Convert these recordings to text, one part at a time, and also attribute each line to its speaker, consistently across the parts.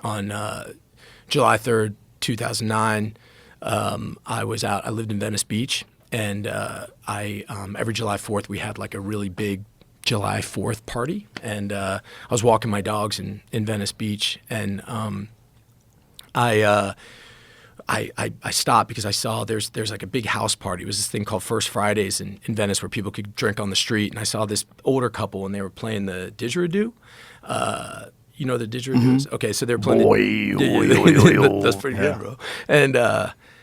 Speaker 1: on July 3rd, 2009. I lived in Venice Beach, and every July 4th we had like a really big July 4th party, and I was walking my dogs in Venice Beach, and I stopped because I saw there's like a big house party. It was this thing called First Fridays in Venice where people could drink on the street, and I saw this older couple, and they were playing the didgeridoo. You know the didgeridoo is? Okay, so they were playing that's pretty good, bro. And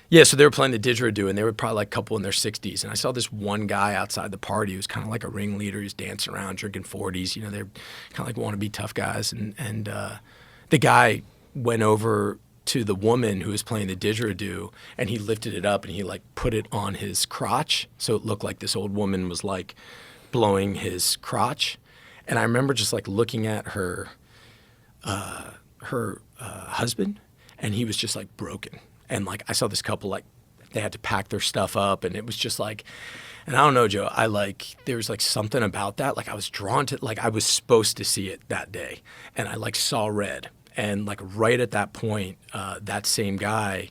Speaker 1: yeah, so they were playing the didgeridoo, and they were probably like a couple in their 60s. And I saw this one guy outside the party who was kind of like a ringleader. He was dancing around, drinking 40s. You know, they're kind of like wannabe tough guys. And the guy went over to the woman who was playing the didgeridoo, and he lifted it up and he like put it on his crotch, so it looked like this old woman was like blowing his crotch. And I remember just like looking at her husband, and he was just like broken. And like I saw this couple, like they had to pack their stuff up, and it was just like, and I don't know, Joe, there was like something about that. Like I was drawn to, like I was supposed to see it that day, and I like saw red. And like right at that point, that same guy,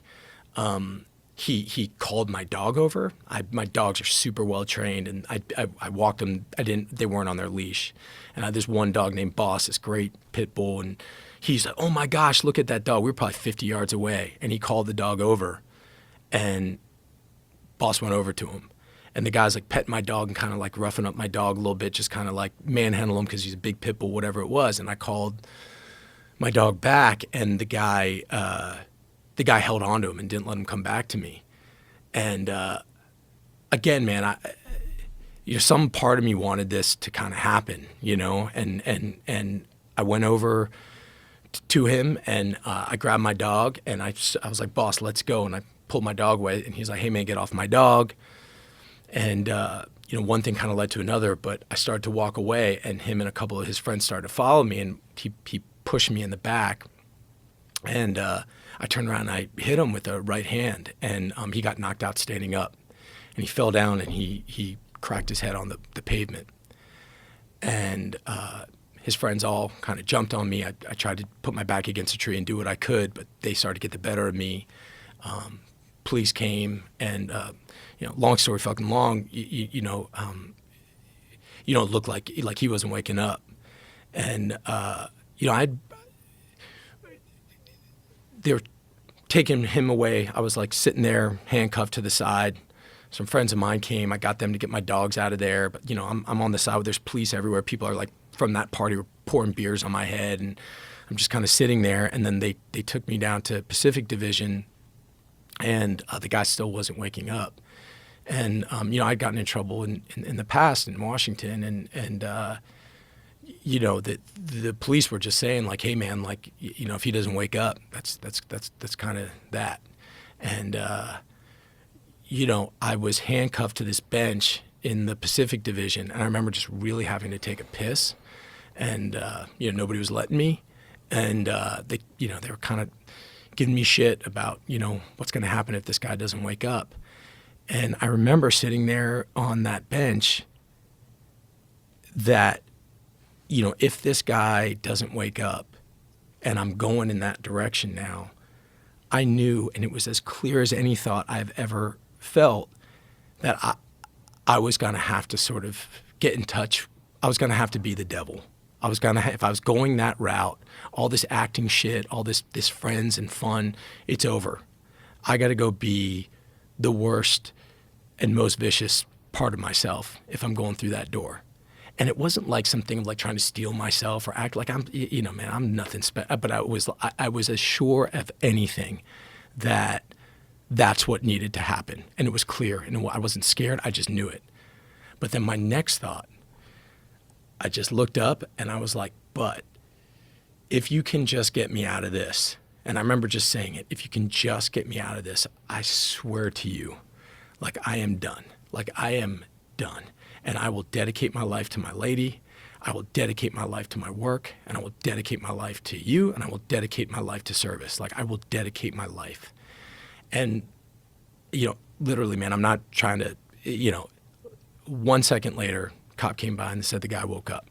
Speaker 1: he called my dog over. My dogs are super well trained, and I walked them. They weren't on their leash. And I had this one dog named Boss, this great pit bull, and he's like, oh my gosh, look at that dog. We were probably 50 yards away, and he called the dog over, and Boss went over to him. And the guy's like petting my dog and kind of like roughing up my dog a little bit, just kind of like manhandle him because he's a big pit bull, whatever it was. And I called my dog back, and the guy held on to him and didn't let him come back to me. And again, man, some part of me wanted this to kind of happen, you know, and I went over to him, and I grabbed my dog, and I was like, boss, let's go. And I pulled my dog away, and he's like, hey man, get off my dog. And one thing kind of led to another, but I started to walk away, and him and a couple of his friends started to follow me, and he pushed me in the back, and I turned around and I hit him with a right hand, and he got knocked out standing up, and he fell down, and he cracked his head on the pavement, and his friends all kind of jumped on me. I tried to put my back against a tree and do what I could, but they started to get the better of me. Police came, and long story fucking long, you don't look like he wasn't waking up, and they were taking him away. I was like sitting there handcuffed to the side. Some friends of mine came. I got them to get my dogs out of there, but I'm on the side where there's police everywhere. People are like from that party were pouring beers on my head, and I'm just kind of sitting there. And then they took me down to Pacific Division, and the guy still wasn't waking up. And I'd gotten in trouble in the past in Washington, and the police were just saying like, hey man, like if he doesn't wake up, that's kind of that. And I was handcuffed to this bench in the Pacific Division, and I remember just really having to take a piss, and nobody was letting me, and they were kind of giving me shit about what's going to happen if this guy doesn't wake up. And I remember sitting there on that bench that if this guy doesn't wake up and I'm going in that direction now, I knew, and it was as clear as any thought I've ever felt, that I was going to have to sort of get in touch. I was going to have to be the devil. If I was going that route, all this acting shit, all this friends and fun, it's over. I got to go be the worst and most vicious part of myself if I'm going through that door. And it wasn't like something of like trying to steal myself or act like I'm nothing special. But I was as sure of anything that that's what needed to happen. And it was clear. And I wasn't scared. I just knew it. But then my next thought, I just looked up and I was like, but if you can just get me out of this, and I remember just saying it, if you can just get me out of this, I swear to you, like I am done. Like I am done. And I will dedicate my life to my lady. I will dedicate my life to my work, and I will dedicate my life to you, and I will dedicate my life to service. Like I will dedicate my life. And, literally, man, I'm not trying to, 1 second later, cop came by and said the guy woke up.